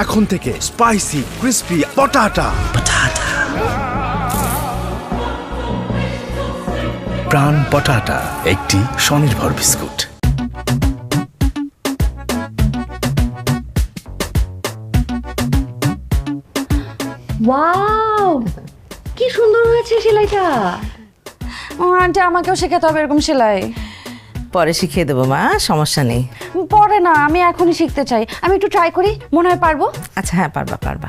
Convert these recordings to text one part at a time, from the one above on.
এখন থেকে spicy crispy পটাটা। প্রাণ পটাটা একটি স্বনির্ভর বিস্কুট। ওয়াও, কি সুন্দর হয়েছে সেলাইটা। আন্টি আমাকেও শেখাতে হবে এরকম সেলাই। পরে শিখিয়ে দেবো মা, সমস্যা নেই। পরে না, আমি এখনই শিখতে চাই। আমি একটু ট্রাই করি, মনে হয় পারবো। আচ্ছা হ্যাঁ, পারবা পারবা।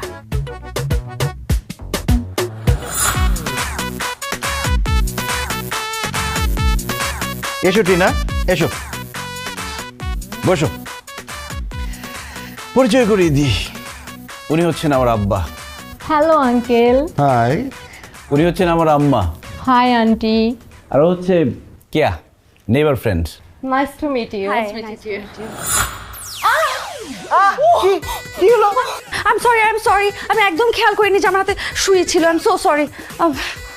এসো টিনা, এসো বসো। পরিচয় করিয়ে দিই, উনি হচ্ছেন আমার আব্বা। Hello uncle. হাই। উনি হচ্ছেন আমার আম্মা। Hi aunty. আর হচ্ছে Keya, neighbour friend. Nice to meet you. কি হলো? আই এম সরি, আমি একদম খেয়াল করিনি যে আমার হাতে সুই ছিল। I am so sorry.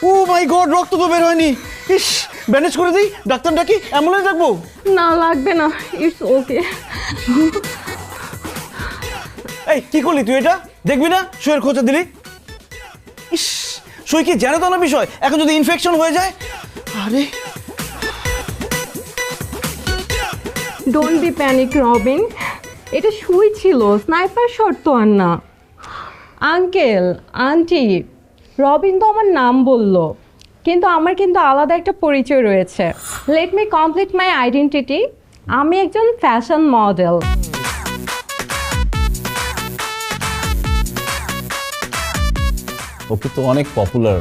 Oh my God, রক্ত তো বের হয়নি। ইস, ব্যান্ডেজ করে দিই, ডাক্তার ডাকি, অ্যাম্বুলেন্স ডাকবো? না লাগবে না, ইটস ওকে। এই কি করলি তুই? এটা দেখবি না সুইয়ের খোঁচা দিলি? ইস, সুই কি জানো তো না বিষয়, এখন যদি ইনফেকশন হয়ে যায়। আরে ডোন্ট বি প্যানিক রবিন, এটা সুই ছিল, স্নাইপার শট তো আর না। আঙ্কেল আন্টি, রবিন তো আমার নাম বললো, কিন্তু আমার কিন্তু আলাদা একটা পরিচয় রয়েছে। Let me complete my identity. আমি একজন ফ্যাশন মডেল। ওকে তো অনেক পপুলার,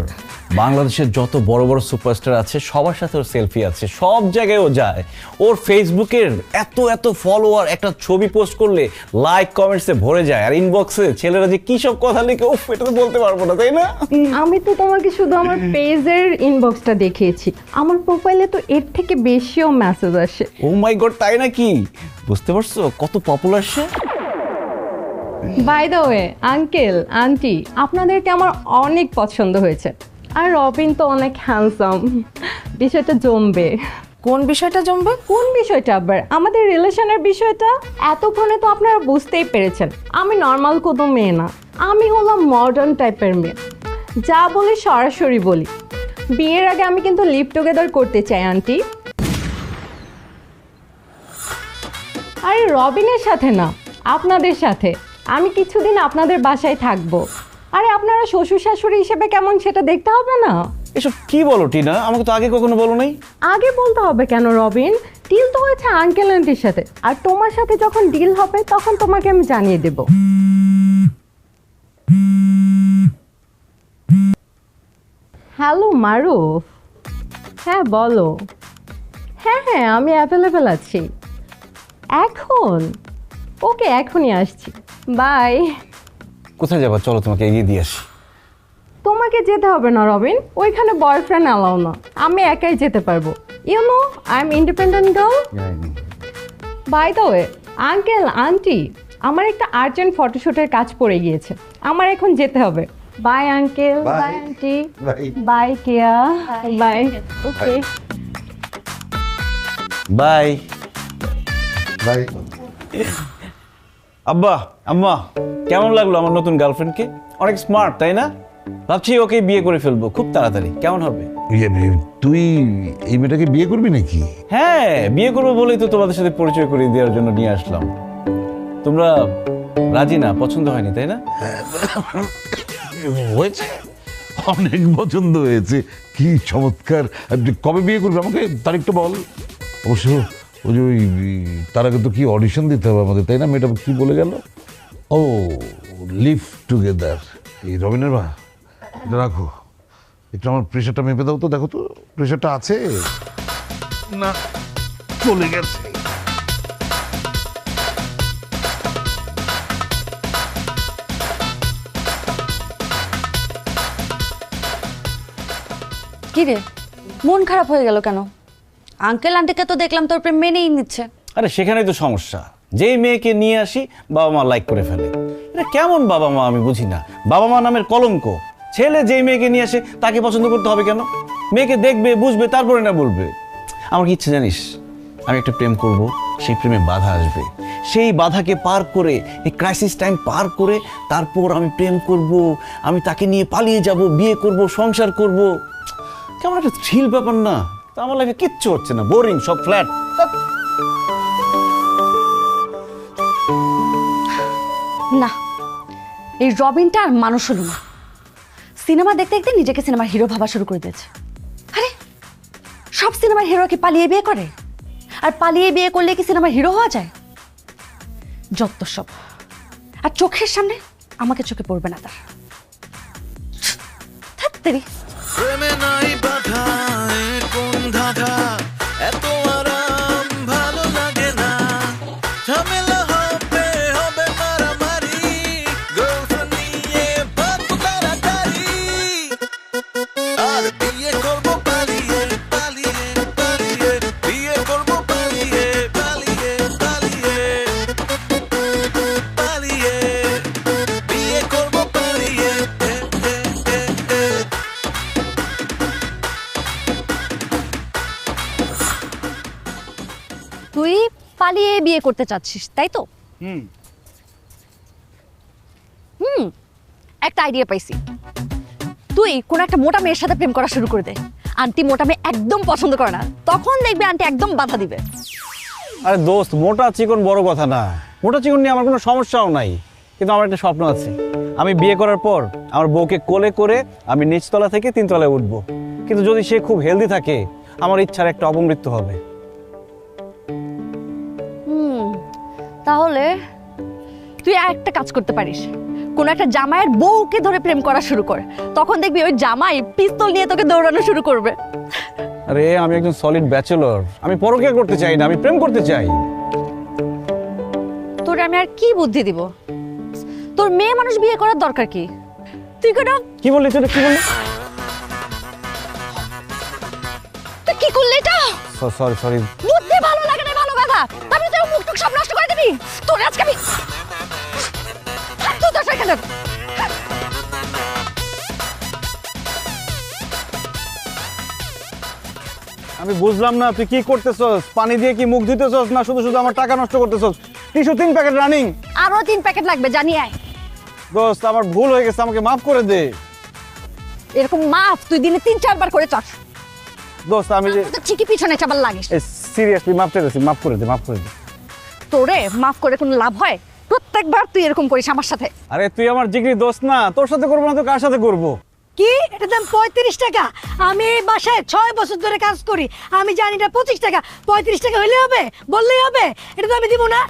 বাংলাদেশের যত বড় বড় সুপারস্টার আছে সবার সাথে ওর সেলফি আছে, সব জায়গায় ও যায়। ওর ফেসবুকের এত এত ফলোয়ার, একটা ছবি পোস্ট করলে লাইক কমেন্টসে ভরে যায়, আর ইনবক্সে ছেলেরা যে কি সব কথা লিখে, উফ, এটা তো বলতে পারবো না, তাই না? আমি তো তোমাকে শুধু আমার পেজের ইনবক্সটা দেখিয়েছি, আমার প্রোফাইলে তো এর থেকে বেশিও মেসেজ আসে। ও মাই গড, তাই নাকি? বুঝতে পারছো কত পপুলার সে? By the way uncle aunty, আপনাদেরকে আমার অনেক পছন্দ হয়েছে, আর রবিন তো অনেক হ্যান্ডসাম। বিষয়টা জমবে। কোন বিষয়টা জমবে? কোন বিষয়টা আবার? আমাদের রিলেশনের বিষয়টা। এতক্ষণে তো আপনারা বুঝতেই পেরেছেন আমি নর্মাল কোনো মেয়ে না, আমি হলাম মডার্ন টাইপের মেয়ে। যা বলি সরাসরি বলি। বিয়ের আগে আমি কিন্তু লিভ টুগেদার করতে চাই আন্টি। আরে রবিনের সাথে না, আপনাদের সাথে। আমি কিছুদিন আপনাদের বাসায় থাকবো। আরে আপনারা শ্বশুর শাশুড়ি হিসেবে কেমন সেটা দেখতে হবে না? এসব কি বলো টিনা, আমাকে তো আগে কখনো বলো নাই। আগে বলতে হবে কেন রবিন? ডিল তো হয়েছে আঙ্কেল আন্টির সাথে, আর তোমার সাথে যখন ডিল হবে তখন তোমাকে আমি জানিয়ে দেব। হ্যালো মারুফ। হ্যাঁ বলো। হ্যাঁ হ্যাঁ, আমি অ্যাভেলেবেল আছি এখন। ওকে, এখনই আসছি। বাই। কোথায় যাবা? চলো তোমাকে এগিয়ে দিয়ে আসি। তোমাকে যেতে হবে না রবিন, ওইখানে বয়ফ্রেন্ড অ্যালাউ না, আমি একাই যেতে পারবো। You know I am independent girl. By the way uncle aunty, আমার একটা আর্জেন্ট ফটোশুটের কাজ পড়ে গিয়েছে, আমার এখন যেতে হবে। Bye uncle, bye aunty, bye Keya, bye. Okay bye bye. আব্বা আম্মা, কেমন লাগলো আমার নতুন গার্লফ্রেন্ডকে? অনেক স্মার্ট, তাই না? ভাবছি ওকে বিয়ে করে ফেলবো খুব তাড়াতাড়ি, কেমন হবে? তুই এই মেয়েটাকে বিয়ে করবি নাকি? হ্যাঁ, বিয়ে করবো বলেই তো তোমাদের সাথে পরিচয় করিয়ে দেওয়ার জন্য নিয়ে আসলাম। তোমরা রাজি না? পছন্দ হয়নি, তাই না? হয়েছে, অনেক পছন্দ হয়েছে। কি চমৎকার! কবে বিয়ে করবি আমাকে তারিখটা বল। অবশ্য ওই যে তার আগে তো কি অডিশন দিতে হবে আমাদের, তাই না? মেয়েটা কি বলে গেল? ও, লিভ টুগেদার। এই রবিনের মা, এটা রাখো, একটু আমার প্রেশারটা মেপে দাও তো, দেখো তো প্রেশারটা আছে না, চলে গেছে। কি রে, মন খারাপ হয়ে গেল কেন? আঙ্কেল আন্টিকে তো দেখলাম তোর প্রেম মেনেই নিচ্ছে। আরে সেখানেই তো সমস্যা, যেই মেয়েকে নিয়ে আসি বাবা মা লাইক করে ফেলে। এটা কেমন বাবা মা আমি বুঝি না, বাবা মা নামের কলঙ্ক। ছেলে যেই মেয়েকে নিয়ে আসে তাকে পছন্দ করতে হবে কেন? মেয়েকে দেখবে, বুঝবে, তারপরে না বলবে। আমার কি ইচ্ছে জানিস? আমি একটা প্রেম করব, সেই প্রেমে বাধা আসবে, সেই বাধাকে পার করে, এই ক্রাইসিস টাইম পার করে তারপর আমি প্রেম করব, আমি তাকে নিয়ে পালিয়ে যাব, বিয়ে করব, সংসার করব। কেমন একটা থ্রিল ব্যাপার না? তো আমার লাইফে কিচ্ছু হচ্ছে না, বোরিং, সব ফ্ল্যাট। না, এই রবিনটা আর মানুষ হলো না। সিনেমা দেখতে দেখতে নিজেকে সিনেমার হিরো ভাবা শুরু করে দিয়েছে। আরে সব সিনেমার হিরো কি পালিয়ে বিয়ে করে? আর পালিয়ে বিয়ে করলে কি সিনেমার হিরো হওয়া যায়? যত সব। আর চোখের সামনে আমাকে চোখে পড়বে না তার। থাকতেরি প্রেমে নাই বাধা, এ কোন ধাঁধা, এত আরাম ভালো লাগে না। ঝামেলা হবে হবে মারামারি, গার্লফ্রেন্ড নিয়ে বাবু তাড়াতাড়ি। আর বিয়ে করবো পালিয়ে পালিয়ে পালিয়ে, বিয়ে করবো পালিয়ে পালিয়ে পালিয়ে পালিয়ে, বিয়ে করবো পালিয়ে। তুই পালিয়ে বিয়ে করতে চাচ্ছিস, তাই তো? হুম, একটা আইডিয়া পাইছি। তুই কোন একটা মোটা মেয়ের সাথে প্রেম করা শুরু করে দে। আন্টি মোটা মেয়ে একদম পছন্দ করে না, তখন দেখবে আন্টি একদম বাধা দিবে। আরে দোস্ত, মোটা চিকন বড় কথা না। মোটা চিকন নিয়ে আমার কোনো সমস্যাও নাই, কিন্তু আমার একটা স্বপ্ন আছে। আমি বিয়ে করার পর আমার বউকে কোলে করে আমি নিচতলা থেকে 3 তলায় উঠবো। কিন্তু যদি সে খুব হেলদি থাকে, আমার ইচ্ছার একটা অপমৃত্যু হবে। তাহলে তুই একটা কাজ করতে পারিস, কোন একটা জামাইয়ের বউকে ধরে প্রেম করা শুরু কর। তখন দেখবি ওই জামাই পিস্তল নিয়ে তোকে দৌড়ানো শুরু করবে। আরে আমি একজন সলিড ব্যাচেলর, আমি পরকীয়া করতে চাই না, আমি প্রেম করতে চাই। তোর আমি আর কি বুদ্ধি দিব? তোর মেয়ে মানুষ বিয়ে করার দরকার কি? তুই কেন কি বললি তুই? কি বললি? তুই কি করলি এটা? Sorry sorry. বুদ্ধি ভালো লাগে না, ভালো কথা। আমি তোর মুখ টুক সব নষ্ট করে দিবি। তোর আজকে আমি তুই তো সেখানে আমি বুঝলাম না তুই কি করতেছস? পানি দিয়ে কি মুখ ধুইতেছস, না শুধু শুধু আমার টাকা নষ্ট করতেছস? Tissue 3 packet running. আরো 3 প্যাকেট লাগবে, জানি আয়। দোস্ত, আমার ভুল হয়ে গেছে, আমাকে মাফ করে দে। এরকম মাফ তুই দিনে 3-4 বার করে চাস। দোস্ত আমি যে তো ঠিকই পিছনে চাবার লাগিস। সিরিয়াসলি মাফ চাইতেছি, মাফ করে দে, মাফ করে দে। তোরে মাফ করে কোনো লাভ হয়? প্রত্যেকবার তুই এরকম করিস আমার সাথে। আরে তুই আমার জিগরি দোস্ত না, তোর সাথে করবো না তো কার সাথে করবো? কি এটার দাম 35 টাকা? আমি এই বাসায় 6 বছর ধরে কাজ করি, আমি জানি এটা 25 টাকা। 35 টাকা হইলে হবে, বললেই হবে, এটা তো আমি দিব না।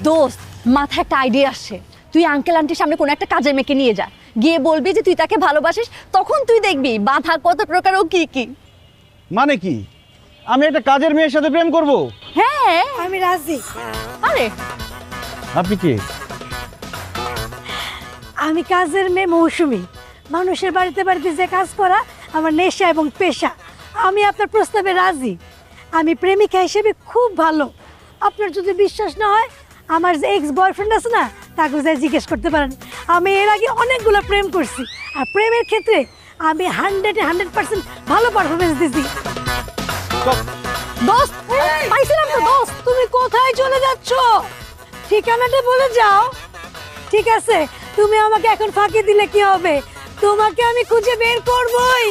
দোস্ত, মাথায় একটা আইডিয়া আসছে। তুই আঙ্কেল আন্টির সামনে কোনো একটা কাজের মেয়েকে নিয়ে যা, গিয়ে বলবি যে তুই তাকে ভালোবাসিস। তখন তুই দেখবি বাধা কত প্রকার ও কি কি। মানে কি? আমি একটা কাজের মেয়ের সাথে প্রেম করব? হ্যাঁ, আমি রাজি। আরে আপনি কি? আমি কাজের মেয়ে মৌসুমী। মানুষের বাড়িতে বাড়িতে যে কাজ করা আমার নেশা এবং পেশা। আমি আপনার প্রস্তাবে রাজি। আমি প্রেমিকা হিসেবে খুব ভালো। আপনার যদি বিশ্বাস না হয়, আমার যে এক্স বয়ফ্রেন্ড আছে না, তাকে যাই জিজ্ঞেস করতে পারেন। আমি এর আগে অনেকগুলো প্রেম করছি, আর প্রেমের ক্ষেত্রে আমি 100% ভালো পারফরমেন্স দিছি। দোস্ত, পাইছিলাম তো দোস্ত। তুমি কোথায় চলে যাচ্ছ? ঠিকানাটা বলে যাও। ঠিক আছে, তুমি আমাকে এখন ফাঁকি দিলে কি হবে? তোমাকে আমি খুঁজে বের করবই।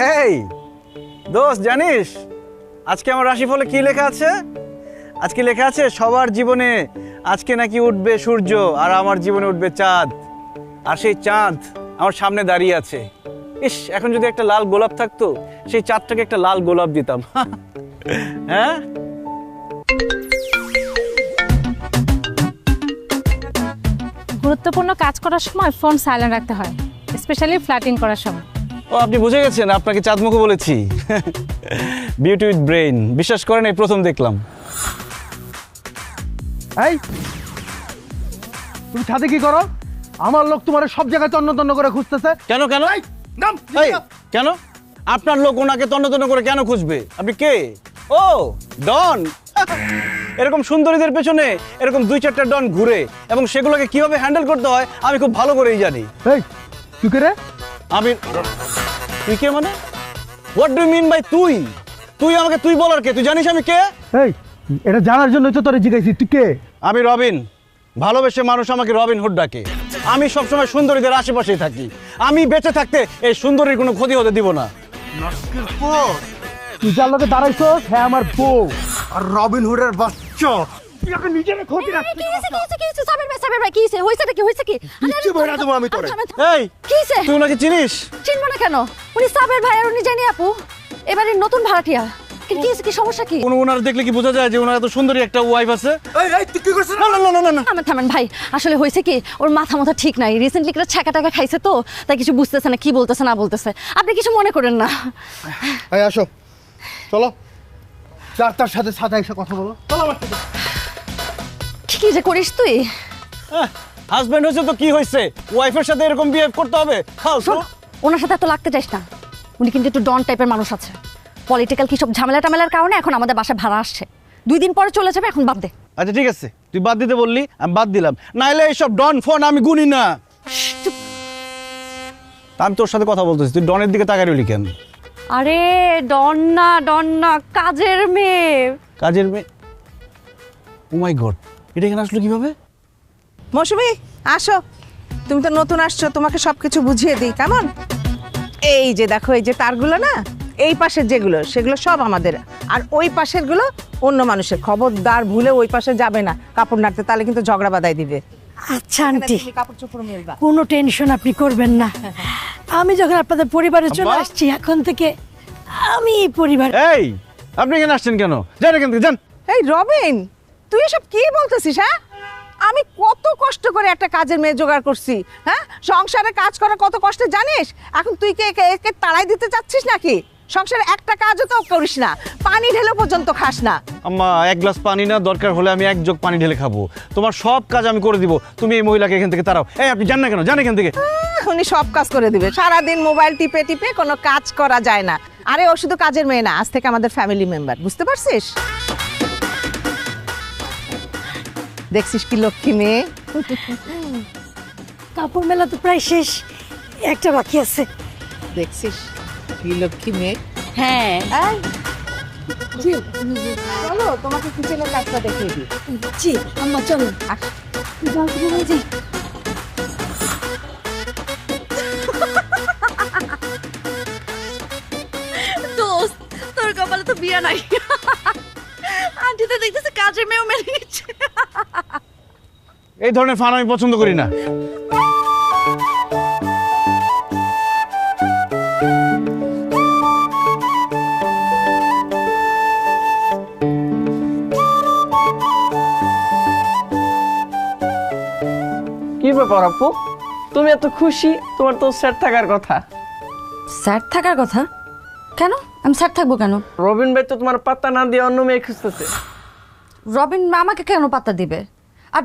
হেই দোস্ত, জানিস আজকে আমার রাশিফলে কি লেখা আছে? আজকে লেখা আছে সবার জীবনে আজকে নাকি উঠবে সূর্য, আর আমার জীবনে উঠবে চাঁদ। আর সেই চাঁদ আমার সামনে দাঁড়িয়ে আছে। ইস, এখন যদি একটা লাল গোলাপ থাকতো, সেই চাঁদটাকে একটা লাল গোলাপ দিতাম। হ্যাঁ, গুরুত্বপূর্ণ কাজ করার সময় ফোন সাইলেন্ট রাখতে হয়, স্পেশালি ফ্ল্যাটিং করার সময়। ও আপনি বুঝে গেছেন, আপনাকে চাঁদমুখো বলেছি। বিউটি উইথ ব্রেইন, বিশ্বাস করেন এই প্রথম দেখলাম। এই তুমি ছাদে কি করো? আমার লোক তোমার সব জায়গায় তন্ন তন্ন করে খুঁজতেছে। কেন কেন? এই, কেন আপনার লোক ওনাকে তন্ন তন্ন করে কেন খুঁজবে? আপনি কে? ও ডন। এরকম সুন্দরীদের পেছনে এরকম 2-4টা ডন ঘুরে, এবং সেগুলোকে কিভাবে হ্যান্ডেল করতে হয় আমি খুব ভালো করেই জানি। এই তুই কে রে? আমি তুই কে মানে? হোয়াট ডু মিন বাই তুই? তুই আমাকে তুই বলার কে? তুই জানিস আমি কে? এই এটা জানার জন্যই তো তোরে জিজ্ঞাসি, তুই কে? আমি রবিন। ভালোবেসে মানুষ আমাকে রবিন হুড ডাকে। আমি সবসময় সুন্দরীদের আশেপাশেই থাকি। আমি বেঁচে থাকতে এই সুন্দরীর কোনো ক্ষতি হতে দিব না। তুই যার লোকে দাঁড়াইছস হ্যাঁ আমার বউ আর রবিন হুডের বাচ্চা। তুই ওকে নিজের ক্ষতি রাখছিস। আমি তোরে এই তুই ওনাকে চিনিস? চিনবো না কেন? উনি সাবের ভাই আর উনি জানি আপু এবারে নতুন ভাড়াটিয়া। কি হয়েছে, কি সমস্যা কি? ওনার দেখলে কি বোঝা যায় যে ওনার এত সুন্দরী একটা ওয়াইফ আছে? তুই কি করছিস? না না না না না থামেন ভাই, আসলে হয়েছে কি ওর মাথা মাথা ঠিক নাই, রিসেন্টলি একটা ছাকা টাকা খাইছে তো তাই কিছু বুঝতেছে না, কি বলতেছে না বলতেছে। আপনি কিছু মনে করেন না। এই আসো চলো, যার তার সাথে সাদা এসে কথা বলো। চলো আমার সাথে। কি যে করিস তুই? হাজবেন্ড হয়েছে তো কি হয়েছে? ওয়াইফের সাথে এরকম বিহেভ করতে হবে? শোন, ওনার সাথে এত লাগতে চাইস না। উনি কিন্তু একটু ডন টাইপের মানুষ আছে। পলিটিক্যাল কি সব ঝামেলা টামেলার কারণে এখন আমাদের বাসায় ভাড়া আসছে। 2 দিন পরে চলে যাবে, এখন বাদ দে। আচ্ছা ঠিক আছে, তুই বাদ দিতে বললি, আমি বাদ দিলাম। নাইলে এইসব ডন ফোন আমি গুনি না। আমি তোর সাথে কথা বলতেছি, তুই ডনের দিকে তাকাই রইলি কেন? আরে ডন না, কাজের মেয়ে। কাজের মেয়ে? ও মাই গড, এটা এখানে আসলো কিভাবে? মৌসুমী আসো, তুমি তো নতুন আসছো, তোমাকে সবকিছু বুঝিয়ে দিই কেমন। এই যে দেখো, এই যে তারগুলো না, এই পাশের যেগুলো সেগুলো সব আমাদের, আর ওই পাশের গুলো অন্য মানুষের। খবরদার ভুলে ওই পাশে যাবে না কাপড় নাড়তে, তাহলে কিন্তু ঝগড়া বাঁধাই দিবে। আচ্ছা আন্টি, কাপড় চোপড় মেলবা। কোনো টেনশন আপনি করবেন না। আমি যখন আপনাদের পরিবারে চলে আসছি, এখন থেকে আমি এই পরিবার। এই আপনি এখানে আসছেন কেন? যান এখান থেকে যান। এই রবিন, তুই এসব কি বলতেছিস? হ্যাঁ, আমি কত কষ্ট করে একটা কাজের মেয়ে জোগাড় করছি। হ্যাঁ, সংসারে কাজ করা কত কষ্ট জানিস? এখন তুই কি একে তাড়াই দিতে চাচ্ছিস নাকি? সংসারে একটা কাজও তো করিস না, পানি ঢেলে পর্যন্ত খাস না। আম্মা, এক গ্লাস পানি না, দরকার হলে আমি 1 জগ পানি ঢেলে খাবো। তোমার সব কাজ আমি করে দিব, তুমি এই মহিলাকে এখান থেকে তাড়াও। এই আপনি যান না কেন? যান এখান থেকে। উনি সব কাজ করে দিবে, সারাদিন মোবাইল টিপে টিপে কোনো কাজ করা যায় না। আরে ও শুধু কাজের মেয়ে না, আজ থেকে আমাদের ফ্যামিলি মেম্বার, বুঝতে পারছিস? দেখছিস কি লক্ষ্মী মেয়ে। কাপড় মেলা তো প্রায় শেষ, একটা বাকি আছে। দেখছিস কি লক্ষ্মী মেয়ে। হ্যাঁ, চলো তোমাকে কিচেনের কাজটা দেখিয়ে দিই। জি আম্মা চলো। দোস্ত তোর কপালে তো বিয়া নাই। আন্টি তো দেখতেছে কাজের মেয়েও মেনে নিচ্ছে। এই ধরনের ফান আমি পছন্দ করি না। কি ব্যাপার আপু, তুমি এত খুশি? তোমার তো স্যার থাকার কথা। স্যার থাকার কথা কেন? আমি স্যার থাকবো কেন? রবিন ভাই তো তোমার পাত্তা না দিয়ে অন্য মেয়ে খুঁজতেছে। রবিন আমাকে কেন পাত্তা দিবে? আর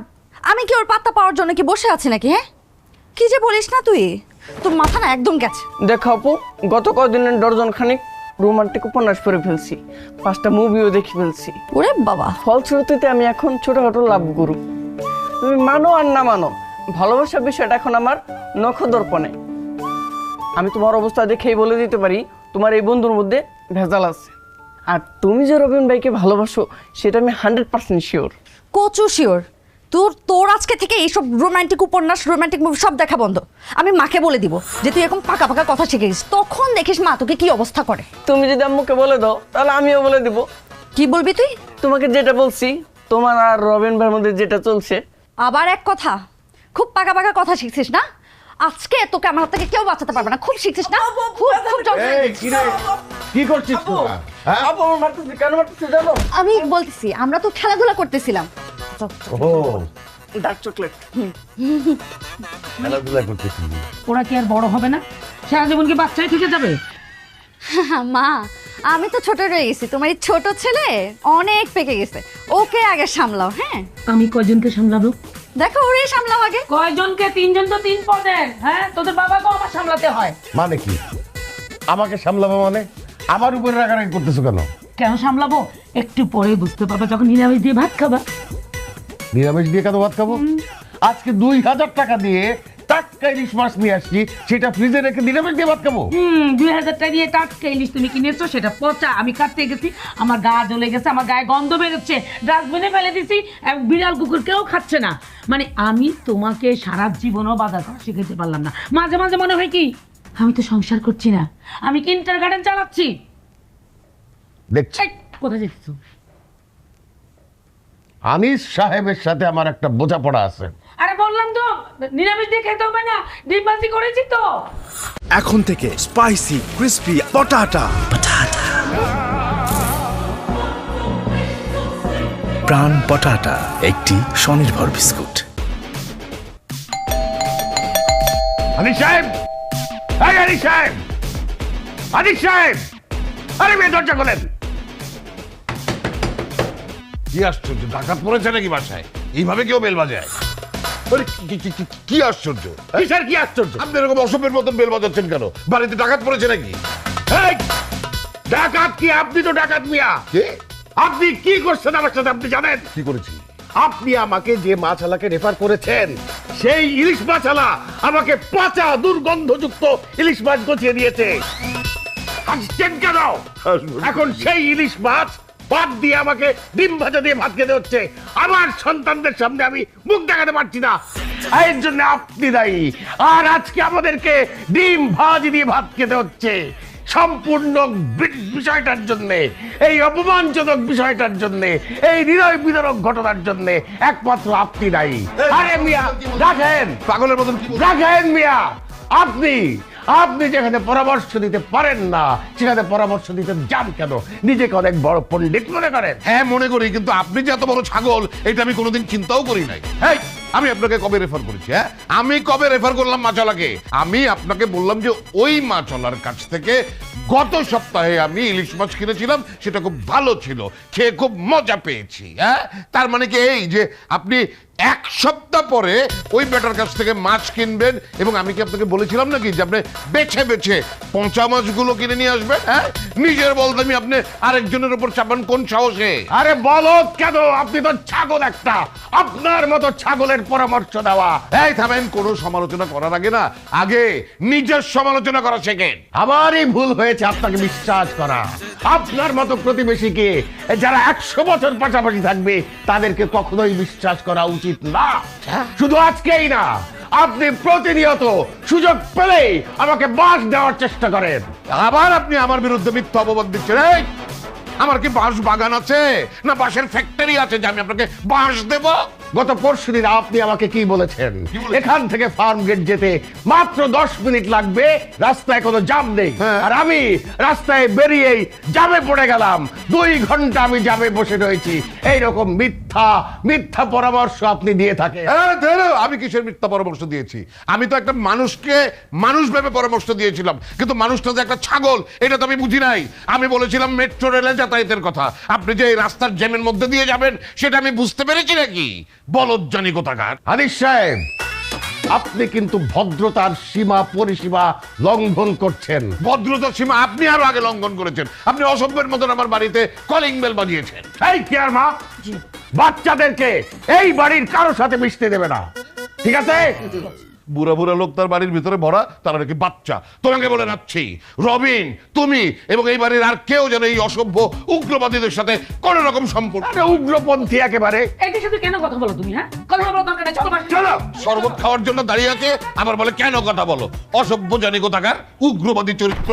আমি কি ওর পাত্তা পাওয়ার জন্য কি বসে আছি নাকি? হ্যাঁ, কি যে বলিস না তুই, তোর মাথা না একদম গেছে। দেখো আপু, গত কদিনের ডর্জন খানিক রোমান্টিক উপন্যাস পড়ে ফেলছি, 5টা মুভিও দেখে ফেলছি। ওরে বাবা, ফলশ্রুতিতে আমি এখন ছোটখাটো লাভ গুরু। তুমি মানো আর না মানো, ভালোবাসার বিষয়টা এখন আমার নখদর্পণে। আমি তোমার অবস্থা দেখেই বলে দিতে পারি তোমার এই বন্ধুর মধ্যে ভেজাল আছে। আর তুমি যে রবিন ভাইকে ভালোবাসো সেটা আমি 100% শিওর। কচু শিওর? তোর আজকে থেকে এইসব রোমান্টিক উপন্যাস, রোমান্টিক মুভি সব দেখা বন্ধ। আমি মাকে বলে দিব যে তুই এরকম পাকা পাকা কথা শিখে গেছিস, তখন দেখিস মা তোকে কি অবস্থা করে। তুমি যদি আম্মুকে বলে দাও তাহলে আমিও বলে দিব। কি বলবি তুই? তোমাকে যেটা বলছি, তোমার আর রবিন ভাইয়ের মধ্যে যেটা চলছে। আবার এক কথা, খুব পাকা পাকা কথা শিখছিস না? আজকে তোকে আমার হাত থেকে কেউ বাঁচাতে পারবে না। খুব শিখছিস না? খুব কি করছিস তোরা? হ্যাঁ? আপু আমার মারতেছে, কেন মারতেছে জানো? আমি বলতেছি আমরা তো খেলাধুলা করতেছিলাম। ও ডার্ক চকলেট। খেলাধুলা করতেছিস? ওরা কি আর বড় হবে না? সারা জীবন কি বাচ্চাই থেকে যাবে? মা, আমি তো ছোট রয়ে গেছি, তোমার এই ছোট ছেলে অনেক পেকে গেছে, ওকে আগে সামলাও। হ্যাঁ, আমি কয়জনকে সামলাবো? দেখো ওরে সামলাও আগে। কয়জনকে? 3 জন তো 3 পদের। হ্যাঁ, তোদের বাবাকেও আমার সামলাতে হয়। মানে কি? আমাকে সামলাবো মানে? আমার উপরে রাগারাগি করতেছো কেন? কেন সামলাবো একটু পরেই বুঝতে পারবা, যখন নিরামিষ দিয়ে ভাত খাবা। নিরামিষ দিয়ে কেন ভাত খাবো? আজকে 2000 টাকা দিয়ে টাটকা ইলিশ মাছ নিয়ে আসছি, সেটা ফ্রিজে রেখে নিরামিষ দিয়ে ভাত খাবো? 2000 টাকা দিয়ে টাটকা ইলিশ তুমি কিনেছো, সেটা পচা। আমি কাটতে গেছি, আমার গা জ্বলে গেছে, আমার গায়ে গন্ধ বেরোচ্ছে, ডাস্টবিনে ফেলে দিছি, এবং বিড়াল কুকুর কেউ খাচ্ছে না। মানে আমি তোমাকে সারা জীবনও বাধা করা শিখাতে পারলাম না। মাঝে মাঝে মনে হয় কি আমি তো সংসার করছি না, আমি কিন্ডারগার্টেন চালাচ্ছি। দেখছি এই, কোথায় যেতেছো? আনিস সাহেবের সাথে আমার একটা বোঝাপড়া আছে। আরে বললাম তো নিরামিষ দিয়ে খেতে হবে না, ডিম ভাজি করেছি তো। এখন থেকে স্পাইসি ক্রিস্পি পটাটা। প্রাণ পটাটা একটি স্বনির্ভর বিস্কুট। আনিস সাহেব, এই আনিস সাহেব, আনিস সাহেব, আরে মেয়ে দরজা খোলেন। কি আশ্চর্য, ডাকাত পড়েছে নাকি বাসায়? এইভাবে কেউ বেল বাজায়? কি আশ্চর্য স্যার, কি আশ্চর্য? আপনি এরকম অসভ্যের মতন বেল বাজাচ্ছেন কেন? বাড়িতে ডাকাত পড়েছে নাকি? ডাকাত কি? আপনি তো ডাকাত মিয়া। আপনি কি করছেন আমার সাথে আপনি জানেন? কি করেছি? আপনি আমাকে যে মাছালাকে রেফার করেছেন, সেই ইলিশ মাছালা আমাকে পচা দুর্গন্ধযুক্ত ইলিশ মাছ গছিয়ে দিয়েছে। হাসছেন কেন? এখন সেই ইলিশ মাছ বাদ দিয়ে আমাকে ডিম ভাজা দিয়ে ভাত খেতে হচ্ছে। আমার সন্তানদের সামনে আমি মুখ দেখাতে পারছি না, এর জন্য আপনি দায়ী। আর আজকে আমাদেরকে ডিম ভাজি দিয়ে ভাত খেতে হচ্ছে। সম্পূর্ণ বিষয়টার জন্য, এই অপমানজনক বিষয়টার জন্য, এই হৃদয় বিদারক ঘটনার জন্য একমাত্র আপনি দায়ী। আরে মিয়া রাখেন, পাগলের মতন রাখেন মিয়া। আপনি যেখানে পরামর্শ দিতে পারেন না, সেখানে পরামর্শ দিতে যান কেন? নিজেকে অনেক বড় পণ্ডিত মনে করেন। হ্যাঁ মনে করি, কিন্তু আপনি যে এত বড় ছাগল এটা আমি কোনোদিন চিন্তাও করি নাই। হ্যাঁ, আমি আপনাকে কবে রেফার করেছি? হ্যাঁ, আমি কবে রেফার করলাম মাছওয়ালাকে? আমি আপনাকে বললাম যে ওই মাছওয়ালার কাছ থেকে গত সপ্তাহে আমি ইলিশ মাছ কিনেছিলাম, সেটা খুব ভালো ছিল, খেয়ে খুব মজা পেয়েছি। হ্যাঁ, তার মানে কি এই যে আপনি এক সপ্তাহ পরে ওই বেটার কাছ থেকে মাছ কিনবেন? এবং আমি কি আপনাকে বলেছিলাম নাকি যে আপনি বেছে বেছে পচা মাছগুলো কিনে নিয়ে আসবেন? হ্যাঁ, নিজের বলতামই আপনি আরেকজনের উপর চাপান কোন সাহসে? আরে বলদ কেন, আপনি তো ছাগল একটা। আপনার মতো ছাগলের পরামর্শ দেওয়া। এই থামেন, কোনো সমালোচনা করার আগে না আগে নিজের সমালোচনা করা শেখেন। আমারই ভুল হয়েছে আপনাকে বিশ্বাস করা। আপনার মতো প্রতিবেশীকে যারা 100 বছর পাশাপাশি থাকবে তাদেরকে কখনোই বিশ্বাস করা উচিত না। শুধু আজকেই না, আপনি প্রতিনিয়ত সুযোগ পেলেই আমাকে বাঁশ দেওয়ার চেষ্টা করেন। আবার আপনি আমার বিরুদ্ধে মিথ্যা অপবাদ দিচ্ছেন। এই, আমার কি বাঁশ বাগান আছে না বাঁশের ফ্যাক্টরি আছে যে আমি আপনাকে বাঁশ দেব? গত পরশুদিন আপনি আমাকে কি বলেছেন? এখান থেকে ফার্ম গেট যেতে মাত্র 10 মিনিট লাগবে, রাস্তায় কোনো জ্যাম নেই। আর আমি রাস্তায় বেরিয়েই জ্যামে পড়ে গেলাম। 2 ঘন্টা আমি জ্যামে বসে রয়েছি। এইরকম মিথ্যা পরামর্শ আপনি দিয়ে থাকেন। আমি কিসের মিথ্যা পরামর্শ দিয়েছি? আমি তো একটা মানুষকে মানুষ ভেবে পরামর্শ দিয়েছিলাম, কিন্তু মানুষটা যে একটা ছাগল এটা তো আমি বুঝি নাই। আমি বলেছিলাম মেট্রো রেলে যাতায়াতের কথা। আপনি যে এই রাস্তার জ্যামের মধ্যে দিয়ে যাবেন সেটা আমি বুঝতে পেরেছি নাকি? বলদ জানি কোথাকার। আনিস সাহেব, আপনি কিন্তু ভদ্রতার সীমা পরিসীমা লঙ্ঘন করছেন। ভদ্রতার সীমা আপনি আরো আগে লঙ্ঘন করেছেন। আপনি অসভ্যের মতন আমার বাড়িতে কলিং বেল বাজিয়েছেন। এই কেয়ার মা, বাচ্চাদেরকে এই বাড়ির কারোর সাথে মিশতে দেবে না, ঠিক আছে? বুড়া বুড়া লোক তার বাড়ির ভিতরে ভরা, তারা নাকি বাচ্চা। তোমাকে বলে রাখছি, রবিন, তুমি এবং এই বাড়ির আর কেউ যেন এই অসভ্য উগ্রবাদীদের সাথে কোন রকম সম্পর্ক। উগ্রপন্থী একেবারে। এইটার সাথে কেন কথা বলো তুমি? হ্যাঁ, কথা বলো দরকার নেই, চলো বাসায় চলো। শরবত খাওয়ার জন্য দাঁড়িয়ে আছে, আবার বলে কেন কথা বলো? অসভ্য জানি কোথাকার, উগ্রবাদী চরিত্র।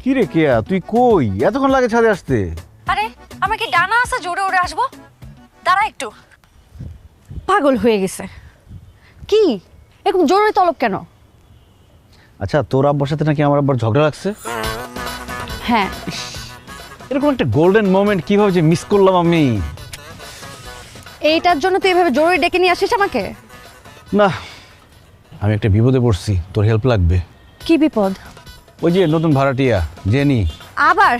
কি রে কেয়া, তুই কই? এতক্ষণ লাগে ছাদে আসতে? আরে আমার কি ডানা আছে জোরে উড়ে আসবো? দাঁড়া একটু। পাগল হয়ে গেছে। কি এরকম জোরে তলব কেন? আচ্ছা, তোর আব্বার সাথে নাকি আমার আব্বার ঝগড়া লাগছে? হ্যাঁ। এরকম একটা গোল্ডেন মোমেন্ট কিভাবে যে মিস করলাম আমি। এইটার জন্য তুই এভাবে জোরে ডেকে নিয়ে আসিস আমাকে? না, আমি একটা বিপদে পড়ছি, তোর হেল্প লাগবে। কি বিপদ? ওই যে নতুন ভাড়াটিয়া জেনি। আবার?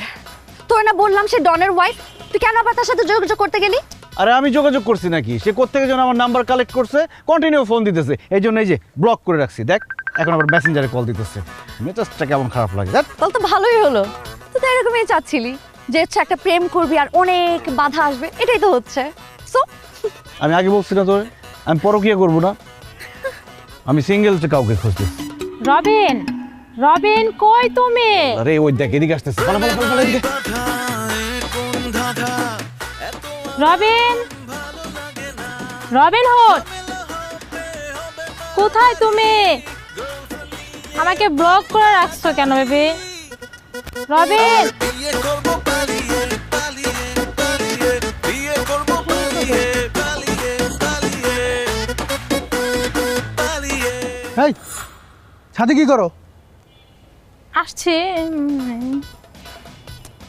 তোর না বললাম সে ডনের ওয়াইফ, তুই কেন আবার তার সাথে যোগাযোগ করতে গেলি? আরে আমি যোগাযোগ করছি নাকি? সে কোত্থেকে যেন আমার নাম্বার কালেক্ট করছে, কন্টিনিউ ফোন দিতেছে। এই জন্য এই যে ব্লক করে রাখছি। দেখ, এখন আবার মেসেঞ্জারে কল দিতেছে। মেজাজটা কেমন খারাপ লাগে। তাহলে তো ভালোই হলো। তুই তো এরকমই চাচ্ছিলি যে হচ্ছে একটা প্রেম করবি আর অনেক বাধা আসবে, এটাই তো হচ্ছে। সো আমি আগে বলছি না তোরে আমি পরকিয়া করবো না? আমি সিঙ্গেল কাউকে খুঁজতেছি। রবিন, রবিন কই তুমি? আরে ওই দেখ এদিকে আসতেছে, পালা পালা পালা এদিকে। রবিন, রবিন হুড, কোথায় তুমি? আমাকে ব্লক করে রাখছো কেন বেবি? রবিন, এই ছাদে কি করো? আসছি।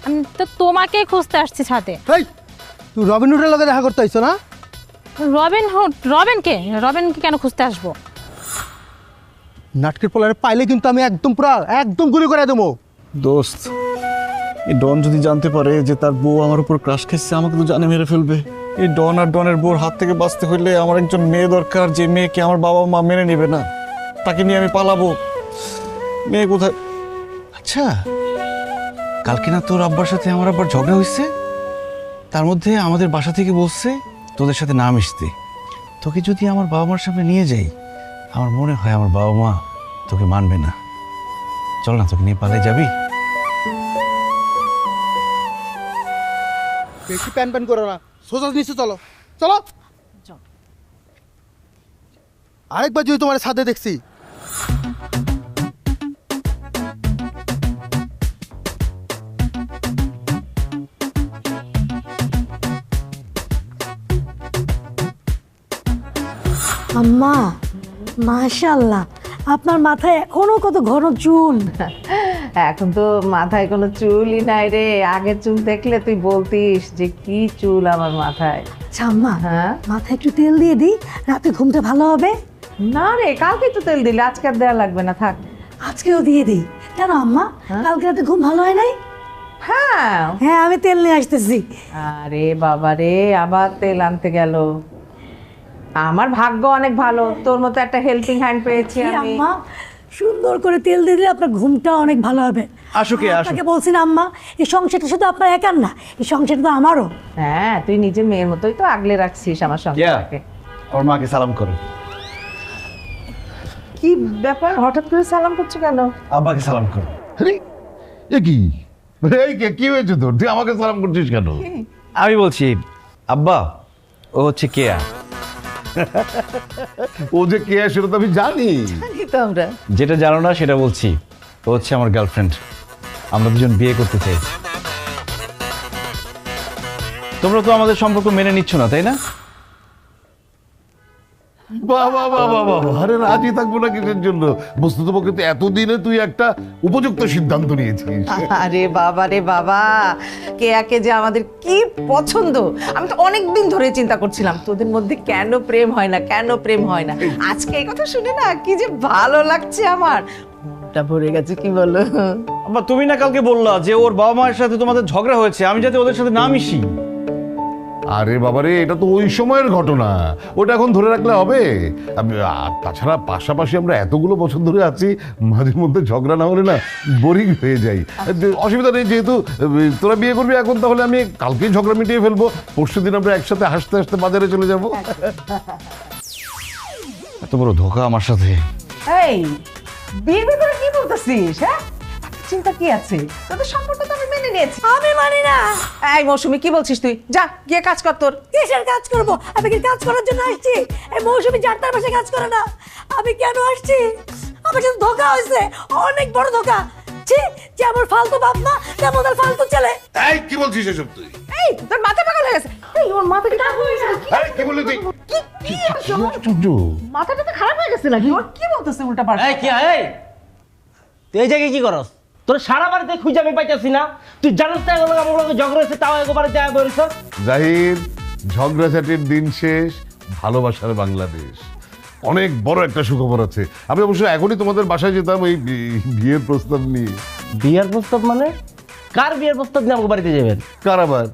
আমি তো তোমাকে খুঁজতে আসছি ছাদে। এই তুই রবিন হুডের লগে দেখা করতে আইছো না? Robin Hood? রবিনকে কেন খুঁজতে আসবো? নাটকের পোলারে পাইলে কিন্তু আমি একদম গুলি করে দেবো। দোস্ত, এই ডন যদি জানতে পারে যে তার বউ আমার উপর ক্রাশ খাচ্ছে, আমাকে তো জানে মেরে ফেলবে। এই ডন আর ডনের বউর হাত থেকে বাঁচতে হইলে আমার একজন মেয়ে দরকার, যে মেয়েকে আমার বাবা মা মেনে নেবে না। তাকে নিয়ে আমি পালাবো। মেয়ে কোথায়? আচ্ছা, কালকে না তোর আব্বার সাথে আমার আব্বার ঝগড়া হয়েছে, তার মধ্যে আমাদের বাসা থেকে বলছে তোদের সাথে না মিশতে। তোকে যদি আমার বাবা মার সামনে নিয়ে যাই, আমার মনে হয় আমার বাবা মা তোকে মানবে না। চল না, তোকে নিয়ে পালিয়ে যাবি? বেশি প্যান করো না, সোজা নিচে চলো চলো। আরেকবার যদি তোমার সাথে দেখছি। আম্মা, মাশাআল্লাহ, আপনার মাথায় এখনো কত ঘন চুল। এখন তো মাথায় কোনো চুলই নাই রে। আগে চুল দেখলে তুই বলতিস যে কি চুল আমার মাথায়। আচ্ছা আম্মা, হ্যাঁ, মাথায় একটু তেল দিয়ে দিই, রাতে ঘুমতে ভালো হবে। না রে, কালকে তো তেল দিলে, আজকে আর দেওয়া লাগবে না, থাক। আজকেও দিয়ে দিই। কেন আম্মা, কালকে রাতে ঘুম ভালো হয় নাই? হ্যাঁ হ্যাঁ, আমি তেল নিয়ে আসতেছি। আরে বাবা রে, আবার তেল আনতে গেল। আমার ভাগ্য অনেক ভালো, তোর মতো একটা হেল্পিং হ্যান্ড পেয়েছি আমি। আম্মা, সুন্দর করে তেল দিয়ে দিলে আপনার ঘুমটা অনেক ভালো হবে। আসো কে, আসো। আপনাকে বলছি না আম্মা, এই সংসারটা শুধু আপনার একার না, এই সংসারটা তো আমারও। হ্যাঁ, তুই নিজের মেয়ের মতোই তো আগলে রাখছিস আমার সংসারটাকে। আমার মাকে সালাম করো। কি ব্যাপার, হঠাৎ করে সালাম করছো কেন? আব্বাকে সালাম করো। আরে এ কি, কি হয়েছে তোর? তুই আমাকে সালাম করছিস কেন? আমি বলছি আব্বা, ও হচ্ছে কেয়া। ও যে কে সেটা তো আমি জানি। তো আমরা যেটা জানো না সেটা বলছি, ও হচ্ছে আমার গার্লফ্রেন্ড। আমরা দুজন বিয়ে করতে চাই। তোমরা তো আমাদের সম্পর্ক মেনে নিচ্ছ না, তাই না? বাবা বাবা বাবা, আরে রাজি থাকবো না কিসের জন্য? বস্তুতপক্ষে তো এতদিনে তুই একটা উপযুক্ত সিদ্ধান্ত নিয়েছিস। আরে বাবা রে বাবা, কেয়াকে যে আমাদের কি পছন্দ। আমি তো অনেক দিন ধরে চিন্তা করছিলাম তোদের মধ্যে কেন প্রেম হয় না, কেন প্রেম হয় না। আজকে এই কথা শুনে না কি যে ভালো লাগছে আমার, মনটা ভরে গেছে। কি বলো আব্বা, তুমি না কালকে বললা যে ওর বাবা মায়ের সাথে তোমাদের ঝগড়া হয়েছে, আমি যাতে ওদের সাথে না মিশি। আরে বাবারে, এটা তো ওই সময়ের ঘটনা, ওটা এখন ধরে রাখলে হবে? তাছাড়া পাশাপাশি আমরা এতগুলো বছর ধরে আছি, মাঝে মধ্যে ঝগড়া না হলে না বোরিং হয়ে যাই। অসুবিধা নেই, যেহেতু তোরা বিয়ে করবি এখন, তাহলে আমি কালকেই ঝগড়া মিটিয়ে ফেলবো। পরশুদিন আমরা একসাথে হাসতে হাসতে বাজারে চলে যাবো। এত বড় ধোকা আমার সাথে। এই বিয়ের ভিতরে কি বলতেছিস? হ্যাঁ, চিন্তা কি আছে? তোদের সম্পর্ক তো আমি মেনে নিয়েছি। আমি মানি না। এই মৌসুমী, কি বলছিস তুই? যা গিয়ে কাজ কর তোর। কিসের কাজ করব? আমি কি কাজ করার জন্য আসছি? এই মৌসুমী যার তার বাসায় কাজ করে না। আমি কেন আসছি? আমার সাথে ধোকা হয়েছে, অনেক বড় ধোকা। ছি, যেমন ফালতু বাপ মা, তেমন আর ফালতু ছেলে। এই কি বলছিস এসব তুই? এই তোর মাথা পাগল হয়ে গেছে। এই ওর মাথা কি খারাপ হয়ে গেছে? এই কি বললি তুই? কি মাথাটা তো খারাপ হয়ে গেছে নাকি? ওর কি বলতেছে উল্টা পাল্টা? এই কি এই, তুই এই জায়গায় কি করস? তোর সারা বাড়িতে খুঁজে আমি পাইতেছি না। তুই জানিস না আমার লগে ঝগড়া হয়েছে, তাও এক বাড়িতে আয় বলিস। জাহির, ঝগড়াঝাটির দিন শেষ, ভালোবাসার বাংলাদেশ। অনেক বড় একটা সুখবর আছে। আমি অবশ্য এখনই তোমাদের বাসায় যেতাম এই বিয়ের প্রস্তাব নিয়ে। বিয়ের প্রস্তাব মানে? কার বিয়ের প্রস্তাব নিয়ে আমার বাড়িতে যাবেন? কার আবার?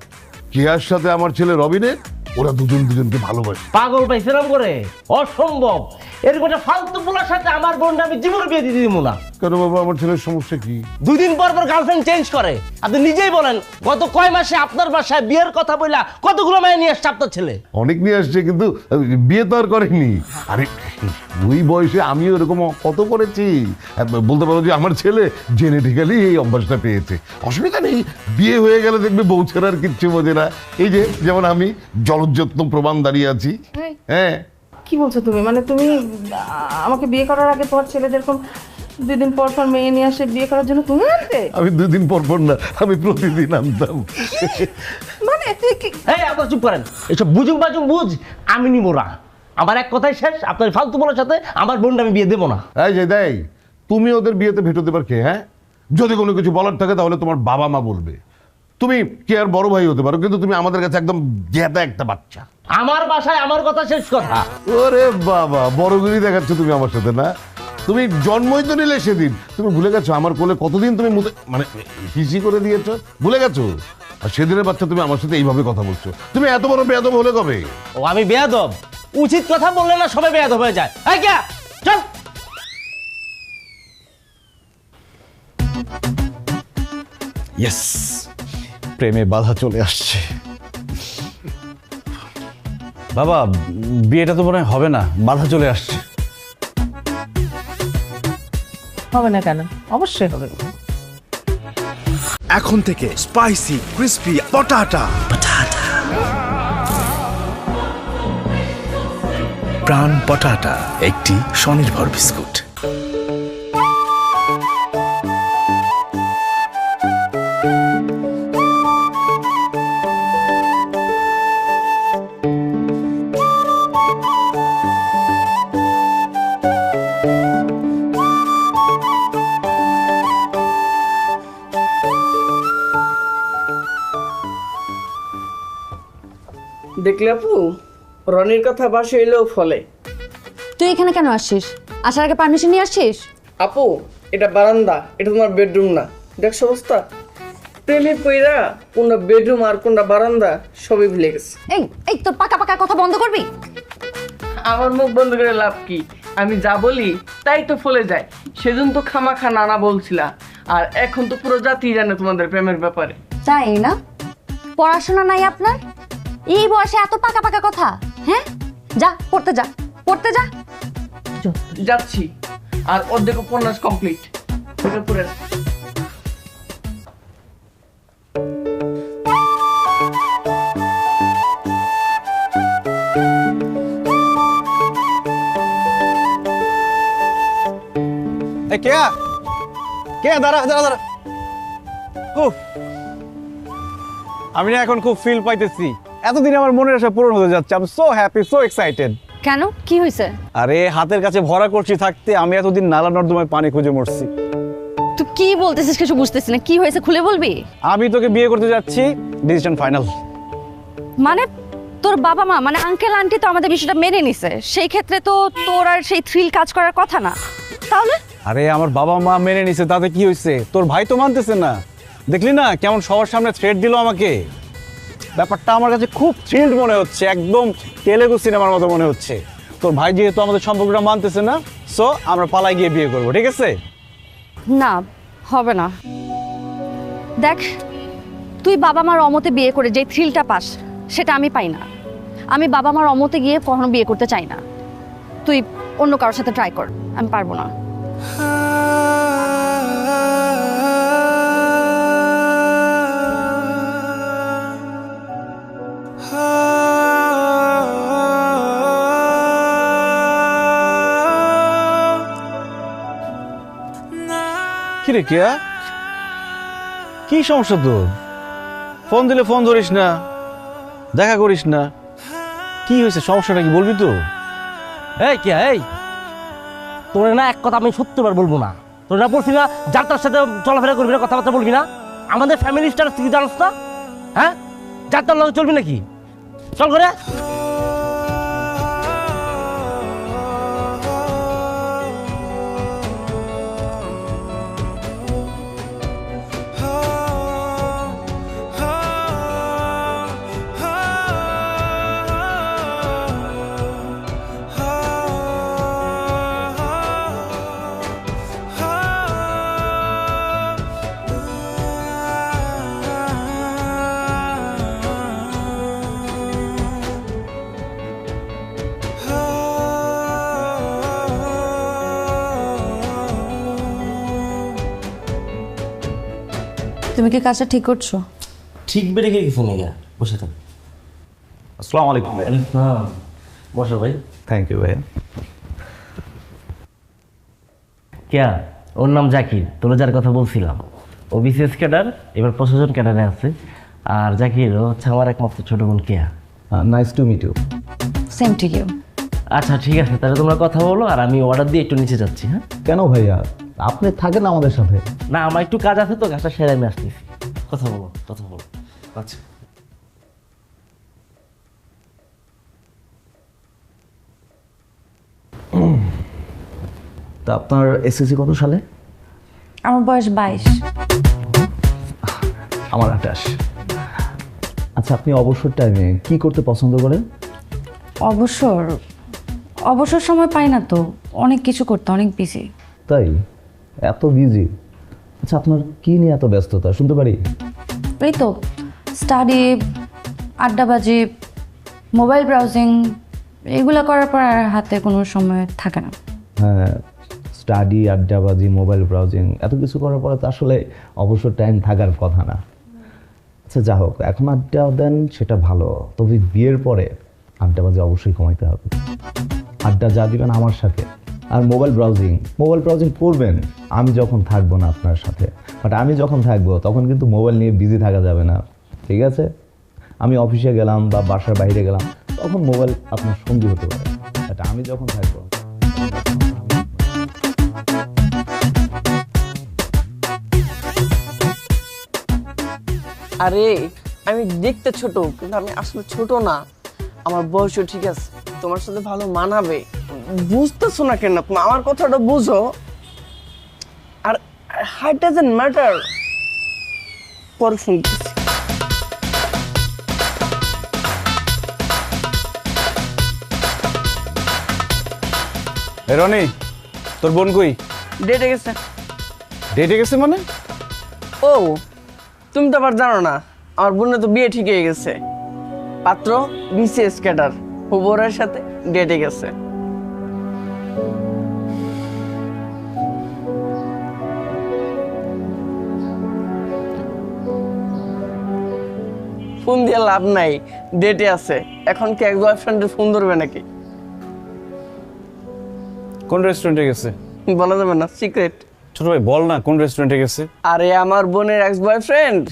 কেয়ার সাথে আমার ছেলে রবিনের। ওরা দুজনকে ভালোবাসে। পাগল পাইছিলাম করে, অসম্ভব। এরকম একটা ফালতু পোলার সাথে আমার বোনটা আমি জীবনে বিয়ে দিতে দিব না। কেন বাবা, আমার ছেলের সমস্যা কি? 2 দিন পর পর গার্লফ্রেন্ড চেঞ্জ করে। আপনি নিজেই বলেন গত কয় মাসে আপনার বাসায় বিয়ের কথা বইলা কতগুলো মেয়ে নিয়ে আসছে আপনার ছেলে? অনেক নিয়ে আসছে, কিন্তু বিয়ে তো আর করেনি। আরে ওই বয়সে আমিও এরকম কত করেছি। বলতে পারো যে আমার ছেলে জেনেটিক্যালি এই অভ্যাসটা পেয়েছে। অসুবিধা নেই, বিয়ে হয়ে গেলে দেখবে বউ ছেড়ার কিচ্ছু বোঝে না। এই যে যেমন আমি জলযত্ন প্রমাণ দাঁড়িয়ে আছি। হ্যাঁ, কি বলছো তুমি? মানে তুমি আমাকে বিয়ে করার আগে তোমার ছেলে যেরকম 2 দিন পর পর মেয়ে নিয়ে আসে বিয়ে করার জন্য তুমি আনতে? আমি 2 দিন পর পর না, আমি প্রতিদিন আনতাম। মানে এই আপনার চুপ করেন, এসব বুঝুম বাজুম বুঝ আমি নিব না। আমার এক কথাই শেষ, আপনার ফালতু বলার সাথে আমার বোনটা আমি বিয়ে দেবো না। এই যে দেয়, তুমি ওদের বিয়েতে ভেটো দেবার কে? হ্যাঁ, যদি কোনো কিছু বলার থাকে তাহলে তোমার বাবা মা বলবে। তুমি কে আর বড় ভাই হতে পারো, কিন্তু তুমি আমাদের কাছে একদম গেদা একটা বাচ্চা। আমার বাসায় আমার কথা শেষ কথা। ওরে বাবা, বড়গিরি দেখাচ্ছ তুমি আমার সাথে না? তুমি জন্মই তো নিলে সেদিন, তুমি ভুলে গেছো আমার কোলে কতদিন তুমি মানে হিসি করে দিয়েছো, ভুলে গেছো? আর সেদিনের বাচ্চা তুমি আমার সাথে এইভাবে কথা বলছো, তুমি এত বড় বেয়াদব হলে কবে? ও আমি বেয়াদব? উচিত কথা বললে না সবাই বেয়াদব হয়ে যায়। এই কে চল। ইয়েস, প্রেমে বাধা চলে আসছে। বাবা, বিয়েটা তো মনে হয় হবে না, বাধা চলে আসছে। হবে না কেন? অবশ্যই হবে। এখন থেকে স্পাইসি ক্রিস্পি পটাটা, প্রাণ পটাটা একটি স্বনির্ভর বিস্কুট। দেখলে আপু, রনির কথা বাসে এলেও ফলে। তুই এখানে কেন আসছিস? আসার আগে পারমিশন নিয়ে আসছিস? আপু, এটা বারান্দা, এটা তোমার বেডরুম না। দেখছো অবস্থা? প্রেমে পইরা কোনটা বেডরুম আর কোনটা বারান্দা সবই ভুলে গেছে। এই এই তোর পাকা পাকা কথা বন্ধ করবি? আমার মুখ বন্ধ করে লাভ কি? আমি যা বলি তাই তো ফলে যায়। সেদিন তো খামাখা নানা বলছিলা, আর এখন তো পুরো জাতি জানে তোমাদের প্রেমের ব্যাপারে। তাই না? পড়াশোনা নাই আপনার? এই বয়সে এত পাকা পাকা কথা? হ্যাঁ, যা পড়তে যা, পড়তে যা। যাচ্ছি, আর অর্ধেক উপন্যাস কমপ্লিট। পুরো আমি না এখন খুব ফিল পাইতেছি। এতদিন আমার মনের আশা পূরণ হতে যাচ্ছে। I am so happy, so excited. কেন, কি হয়েছে? আরে হাতের কাছে ভরা করছি থাকতে আমি এতদিন নালা নর্দমায় পানি খুঁজে মরছি। তুই কি বলতেছিস কিছু বুঝতেছি না। কি হয়েছে খুলে বলবি? আমি তোকে বিয়ে করতে যাচ্ছি, ডিসিশন ফাইনাল। মানে তোর বাবা মা মানে আঙ্কেল আন্টি তো আমাদের বিষয়টা মেনে নিছে, সেই ক্ষেত্রে তো তোর আর সেই থ্রিল কাজ করার কথা না। তাহলে আরে আমার বাবা মা মেনে নিছে, তাতে কি হয়েছে? তোর ভাই তো মানতেছে না। দেখলি না কেমন সবার সামনে থ্রেট দিল আমাকে? ব্যাপারটা আমার কাছে খুব থ্রিল্ড মনে হচ্ছে, একদম তেলেগু সিনেমার মতো মনে হচ্ছে। তোর ভাই যেহেতু আমাদের সম্পর্কটা মানতেছে না, সো আমরা পালাই গিয়ে বিয়ে করবো, ঠিক আছে? না, হবে না। দেখ, তুই বাবা মার অমতে বিয়ে করে যে থ্রিলটা পাস সেটা আমি পাই না। আমি বাবা মার অমতে গিয়ে কখনো বিয়ে করতে চাই না। তুই অন্য কারোর সাথে ট্রাই কর, আমি পারবো না। কিরে কিয়া, কি সমস্যা তোর? ফোন দিলে ফোন ধরিস না, দেখা করিস না, কি হয়েছে? সমস্যাটা কি বলবি তো? এই কে, এই তোর না এক কথা আমি সত্যবার বলবো না। তোর না বলছি না যার তার সাথে চলাফেরা করবি না, কথাবার্তা বলবি না। আমাদের ফ্যামিলি স্টার তুই জানাস না? হ্যাঁ, যার তার লগে চলবি নাকি? চল করে। তুমি কি কাজটা ঠিক করছো? ঠিক বেড়ে গিয়ে কিছু নেই, বসে থাক। আসসালামু আলাইকুম ভাই। বসো ভাই। থ্যাংক ইউ ভাই। কেয়া, ওর নাম জাকির, তোর যার কথা বলছিলাম। ও বিসিএস ক্যাডার, এবার প্রশাসন ক্যাডারে আছে। আর জাকির ও হচ্ছে আমার একমাত্র ছোট বোন Keya. Nice to meet you. Same to you. আচ্ছা ঠিক আছে, তাহলে তোমরা কথা বলো আর আমি অর্ডার দিয়ে একটু নিচে যাচ্ছি। হ্যাঁ কেন ভাইয়া, আপনি থাকেন আমাদের সাথে। না, আমার একটু কাজ আছে তো, কাজটা সেরে আমি আসতেছি। কথা বলো, কথা বলো। আচ্ছা। তা আপনার এসএসসি কত সালে? আমার বয়স 22। আমার 28। আচ্ছা, আপনি অবসর টাইমে কি করতে পছন্দ করেন? অবসর সময় পাই না তো, অনেক কিছু করতে, অনেক বিজি। তাই? এত বিজি? আচ্ছা, আপনার কি নিয়ে এত ব্যস্ততা শুনতে পারি? এই তো স্টাডি, আড্ডাবাজি, মোবাইল ব্রাউজিং, এগুলো করার পর আর হাতে কোনো সময় থাকে না। হ্যাঁ, স্টাডি, আড্ডাবাজি, মোবাইল ব্রাউজিং, এত কিছু করার পরে তো আসলে অবসর টাইম থাকার কথা না। আচ্ছা যা হোক, এখন আড্ডা দেন সেটা ভালো, তবে বিয়ের পরে আড্ডাবাজি অবশ্যই কমাইতে হবে। আড্ডা যা দিবেন আমার সাথে। আর মোবাইল ব্রাউজিং করবেন আমি যখন থাকবো না আপনার সাথে, বাট আমি যখন থাকবো তখন কিন্তু মোবাইল নিয়ে বিজি থাকা যাবে না, ঠিক আছে? আমি অফিসে গেলাম বা বাসার বাইরে গেলাম, তখন মোবাইল আপনার সঙ্গী হতে পারে, বাট আমি যখন থাকবো। আরে আমি দেখতে ছোট, কিন্তু আমি আসলে ছোট না, আমার বয়সও ঠিক আছে, তোমার সাথে ভালো মানাবে। বুঝতেছো না কেন? তুমি আমার কথাটা বুঝো। আর হাইট ডাজন্ট ম্যাটার। পর শুনতেছি। রনি, তোর বোন কই? ডেটে গেছে। ডেটে গেছে মানে? ও, তুমি তো আবার জানো না, আমার বোনের তো বিয়ে ঠিক হয়ে গেছে। পাত্র বিসিএস ক্যাডার, হুবরের সাথে ডেটে গেছে। ফোন দিয়ে লাভ নাই, ডেটে আছে। এখন কি এক বয়ফ্রেন্ডের ফোন ধরবে নাকি? কোন রেস্টুরেন্টে গেছে? বলা যাবে না, সিক্রেট। ছোট ভাই বল না, কোন রেস্টুরেন্টে গেছে? আরে আমার বোনের এক্স বয়ফ্রেন্ড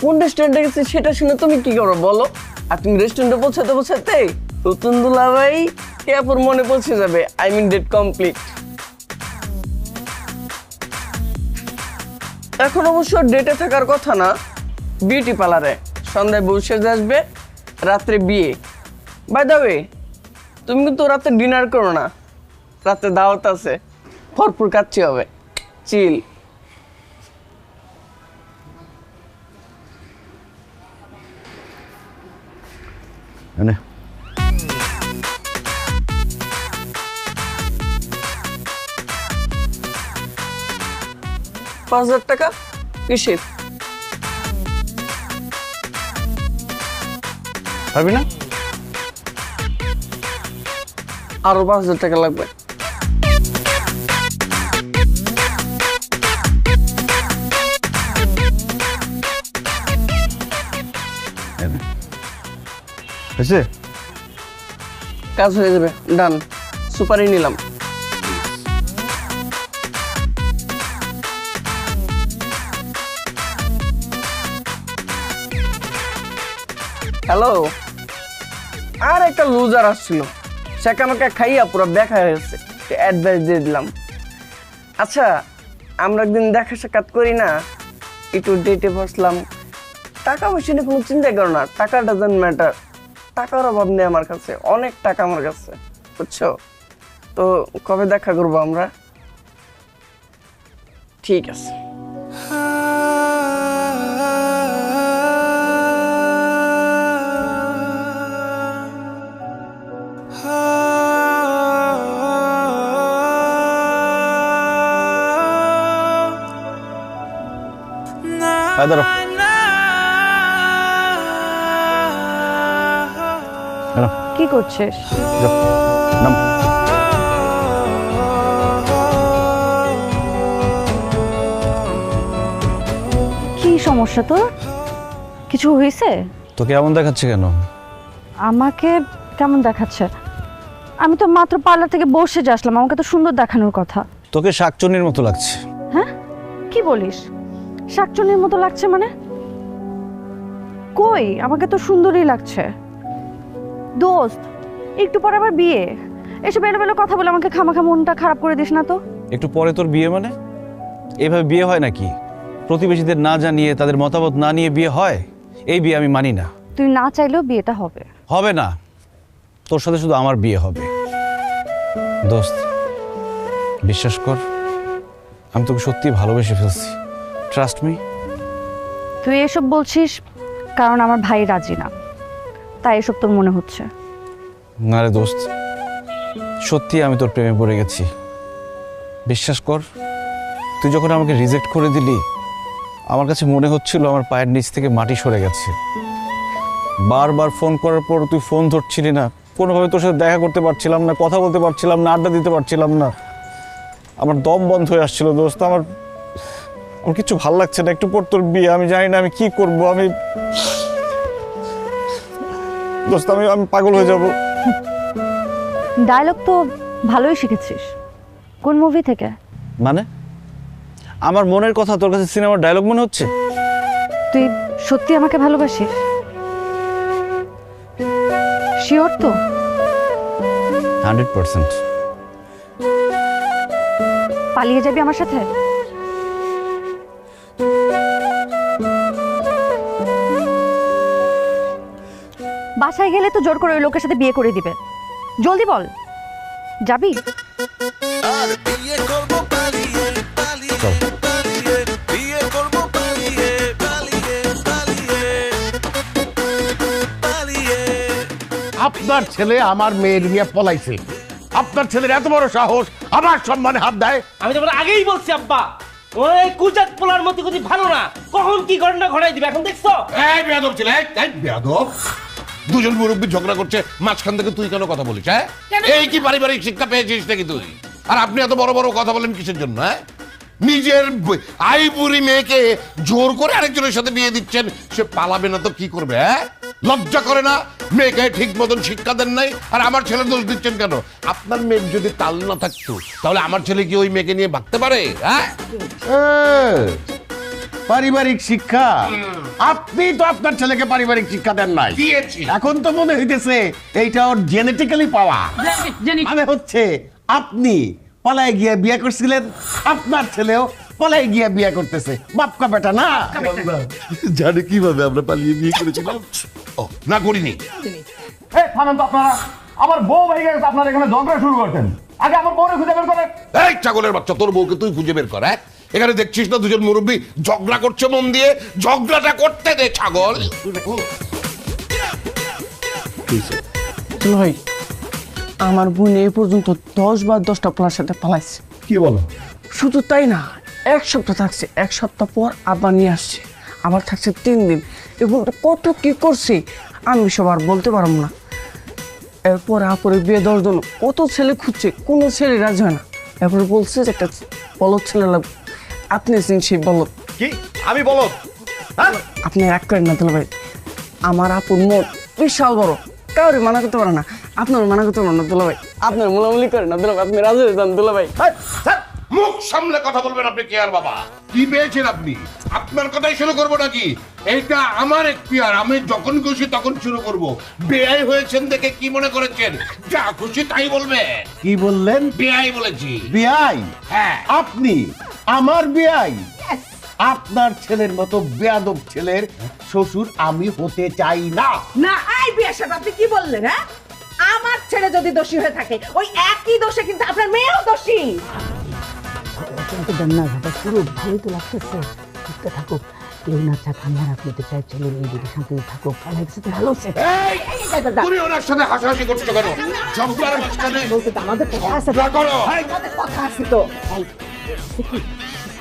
কোন রেস্টুরেন্টে গেছে সেটা শুনে তুমি কি করো বলো? আর তুমি রেস্টুরেন্টে পৌঁছাতে নতুন দুলাভাই কেয়াপুর মনে পৌঁছে যাবে। I mean date complete. এখন অবশ্য ডেটে থাকার কথা না, বিউটি পার্লারে সন্ধ্যায় বউ সেজে আসবে, রাত্রে বিয়ে। বাই দ্য ওয়ে, তুমি কিন্তু রাতে ডিনার করো না, রাতে দাওয়াত আছে, ভরপুর কাচ্চি হবে, চিল। এনে 5,000 টাকা কিসের? পারবি না? আরো 5,000 টাকা লাগবে। হয়েছে? কাজ হয়ে যাবে, ডান। সুপারি নিলাম। হ্যালো, আর একটা লুজার আসছিল, সেকে আমাকে খাইয়া পুরো দেখা হয়েছে, অ্যাডভাইস দিয়ে দিলাম। আচ্ছা, আমরা একদিন দেখা সাক্ষাৎ করি না, একটু ডেটে বসলাম। টাকা পয়সা নিয়ে কোনো চিন্তা করো না, টাকা ডাজন্ট ম্যাটার। টাকার অভাব নেই আমার কাছে, অনেক টাকা আমার কাছে, বুঝছো? তো কবে দেখা করবো আমরা? ঠিক আছে। দাঁড়াও। কি করছিস? নাম। কি সমস্যা? সমস্যা তোর? কিছু হয়েছে? তোকে এমন দেখাচ্ছে কেন? আমাকে কেমন দেখাচ্ছে? আমি তো মাত্র পার্লার থেকে বসে আসলাম, আমাকে তো সুন্দর দেখানোর কথা। তোকে শাকচুন্নির মতো লাগছে। হ্যাঁ, কি বলিস? শাকচুন্নির মতো লাগছে মানে? কই, আমাকে তো সুন্দরই লাগছে। দোস্ত, একটু পরে আবার বিয়ে, এসব এলোমেলো কথা বলে আমাকে খামাখা মনটা খারাপ করে দিস না তো। একটু পরে তোর বিয়ে মানে? এভাবে বিয়ে হয় নাকি? প্রতিবেশীদের না জানিয়ে, তাদের মতামত না নিয়ে বিয়ে হয়? এই বিয়ে আমি মানি না। তুই না চাইলেও বিয়েটা হবে। হবে না, তোর সাথে শুধু আমার বিয়ে হবে। দোস্ত, বিশ্বাস কর, আমি তোকে সত্যি ভালোবেসে ফেলছি। Trust me. তুই এসব বলছিস কারণ আমার ভাই রাজি না, তাই এসব তোর মনে হচ্ছে। না রে দোস্ত, সত্যি আমি তোর প্রেমে পড়ে গেছি। বিশ্বাস কর, তুই যখন আমাকে রিজেক্ট করে দিলি, আমার কাছে মনে হচ্ছিল আমার পায়ের নিচ থেকে মাটি সরে গেছে। বারবার ফোন করার পর তুই ফোন ধরছিলি না, কোনোভাবে তোর সাথে দেখা করতে পারছিলাম না, কথা বলতে পারছিলাম না, আড্ডা দিতে পারছিলাম না। আমার দম বন্ধ হয়ে আসছিল দোস্ত। আমার কিছু ভাল লাগছে না। একটু পর তোর বিয়ে, আমি জানি না আমি কি করব। আমি দোস্ত, আমি পাগল হয়ে যাব। ডায়লগ তো ভালোই শিখেছিস। কোন মুভি থেকে? মানে আমার মনের কথা তোর কাছে সিনেমার ডায়লগ মনে হচ্ছে? তুই সত্যি আমাকে ভালোবাসিস? শিওর তো? 100%। পালিয়ে যাবি আমার সাথে? বাসায় গেলে তো জোর করে ওই লোকের সাথে বিয়ে করে দিবে। জলদি বল, যাবি? আর বিয়ে করব পালিয়ে পালিয়ে পালিয়ে, বিয়ে করব পালিয়ে পালিয়ে পালিয়ে পালিয়ে। আপনার ছেলে আমার মেয়ের নিয়ে পলাইছে। আপনার ছেলের এত বড় সাহস আমার সম্মানে হাত দেয়। আমি তো আগেই বলছি আব্বা, ওই কুজাত পোলার মতো কিছু ভালো না। কখন কি ঘটনা ঘটাই দিবে এখন দেখছো? এই বেয়াদব ছেলে, এই বেয়াদব। দুজন মুরব্বী ঝগড়া করছে, মাঝখান থেকে তুই কেন কথা বলিস? হ্যাঁ, এই কি পারিবারিক শিক্ষা পেয়েছিস নাকি তুই? আর আপনি এত বড় বড় কথা বলেন কিসের জন্য? হ্যাঁ, নিজের আইবুড়ি মেয়েকে জোর করে আরেকজনের সাথে বিয়ে দিচ্ছেন, সে পালাবে না তো কি করবে? হ্যাঁ, লজ্জা করে না? মেয়েকে ঠিক মতন শিক্ষা দেন নাই, আর আমার ছেলে দোষ দিচ্ছেন কেন? আপনার মেয়ের যদি তাল না থাকতো তাহলে আমার ছেলে কি ওই মেয়েকে নিয়ে ভাগতে পারে? হ্যাঁ, পারিবারিক শিক্ষা? আপনি তো আপনার ছেলেকে পারিবারিক শিক্ষা দেন নাই। এখন তো মনে হইতেছে এইটা ওর জেনেটিক্যালি পাওয়া। মানে হচ্ছে আপনি পলায় গিয়ে বিয়ে করছিলেন, আপনার ছেলেও পলায় গিয়ে বিয়ে করতেছে। বাপকা বেটা না? জানে কিভাবে আমরা পালিয়ে বিয়ে করেছিলাম? ও না, করিনি। থামেন তো আপনারা। আমার বউ হয়ে গেছে, আপনারা এখানে ঝগড়া শুরু করতেন। আগে আমার বউরে খুঁজে বের করেন। এই ছাগলের বাচ্চা, তোর বউকে তুই খুঁজে বের কর। হ্যাঁ, এখানে দেখছিস না দুজন মুরব্বী ঝগড়া করছে, মন দিয়ে ঝগড়াটা করতে দে ছাগল। ভাই, আমার বোন এই পর্যন্ত 10 বার 10টা পোলার সাথে পালাইছে। কি বলো? শুধু তাই না, 1 সপ্তাহ থাকছে, 1 সপ্তাহ পর আবার নিয়ে আসছে, আবার থাকছে 3 দিন। এবং কত কি করছে আমি সবার বলতে পারবো না। এরপর আপরে বিয়ে দেওয়ার জন্য কত ছেলে খুঁজছে, কোনো ছেলে রাজি হয় না। এরপরে বলছে যে একটা বলদ ছেলে লাগবে। আপনি আছেন সেই বলদ। কি আমি বলদ? আপনি এক করেন না দুলা ভাই, আমার আপুর মন বিশাল বড়, কাউরে মানা করতে পারে না। আপনার মানা করতে পারেন না দুলা ভাই, আপনার মোলামুলি করেন না দুলা ভাই, আপনি রাজি হয়ে যান দুলা ভাই। মুখ সামলে কথা বলবেন আপনি। কে আর বাবা, কি পেয়েছেন আপনি? আপনার কথাই শুরু করবো নাকি? এইটা আমার এখতিয়ার, আমি যখন খুশি তখন শুরু করব। বেআই হয়েছেন দেখে কি মনে করেছেন? যা খুশি তাই বলবে। কি বললেন? বেআই বলেছি। বিয়াই? হ্যাঁ। আপনি আমার বিয়াই? আপনার ছেলের মতো বেয়াদব ছেলের শ্বশুর আমি হতে চাই না। না, এই বিয়ের সাথে আপনি কি বললেন? হ্যাঁ, আমার ছেলে যদি দোষী হয়ে থাকে, ওই একই দোষে কিন্তু আপনার মেয়েও দোষী। দেন না দাদা, পুরো ভালোই তো লাগতেছে। থাকতে থাকুক, কেউ না চাক, আমি আর আপনি তো চাই ছেলে মেয়ে যদি শান্তিতে থাকুক। আলাইছে তো ভালো হচ্ছে। তুমি ওনার সাথে হাসাহাসি করছো কেন? ঝগড়ার মাঝখানে বলতে তো আমাদের কথা আছে, আমাদের কথা আছে তো।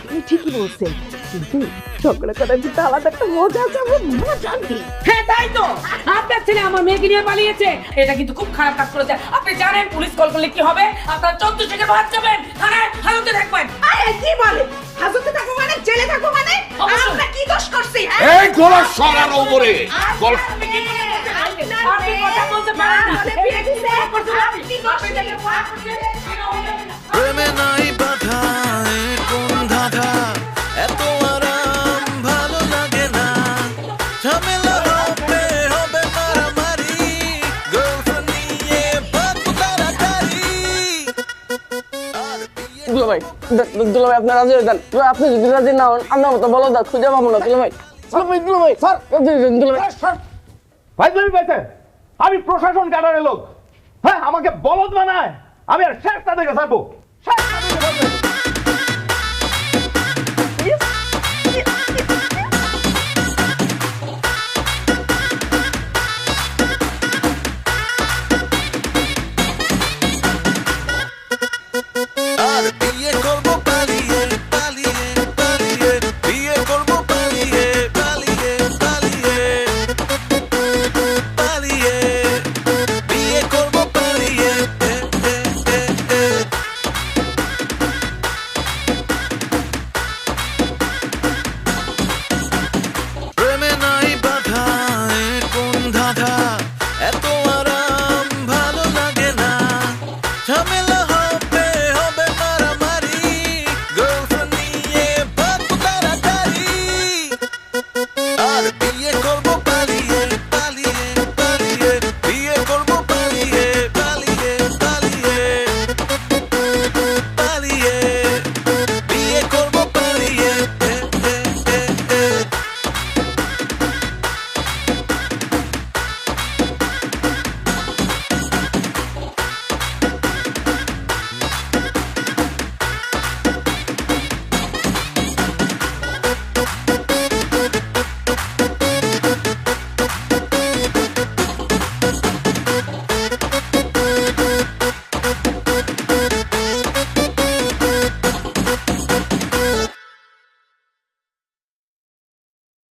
আপনি ঠিকই বলছেন, কিন্তু ঝগড়া করার কিন্তু আলাদা একটা মজা আছে। আমরা মজা নিই। হ্যাঁ তাই তো, আপনার ছেলে আমার মেয়েকে নিয়ে পালিয়েছে, এটা কিন্তু খুব খারাপ কাজ করেছে। আপনি জানেন পুলিশ কল করলে কি হবে? আপনার 14 সেকেন্ড বাদ যাবেন, থানায় হাজতে থাকবেন। আরে কি বলে? হাজতে থাকবো মানে? জেলে থাকবো মানে? আমরা কি দোষ করছি? গলার স্বর আরো উপরে গলা আপনি কথা বলতে পারেন না বিয়ে দিতে করতে আপনি প্রেমে নাই বাধা এ কোন ধাঁধা এত আরাম ভালো লাগে না ঝামেলা হবে হবে মারামারি গার্লফ্রেন্ড নিয়ে বাবু তাড়াতাড়ি দুলাভাই দুলাভাই আপনি রাজি হয়ে যান আপনি যদি রাজি না হন আপনার মতো বলো দা খুঁজে পাবো না দুলাভাই দুলাভাই স্যার দুলাভাই ভাই তুমি পাইছেন আমি প্রশাসন ক্যাডারের লোক, হ্যাঁ আমাকে বলদ বানায়, আমি আর শেষ তাদেরকে ছাড়বো।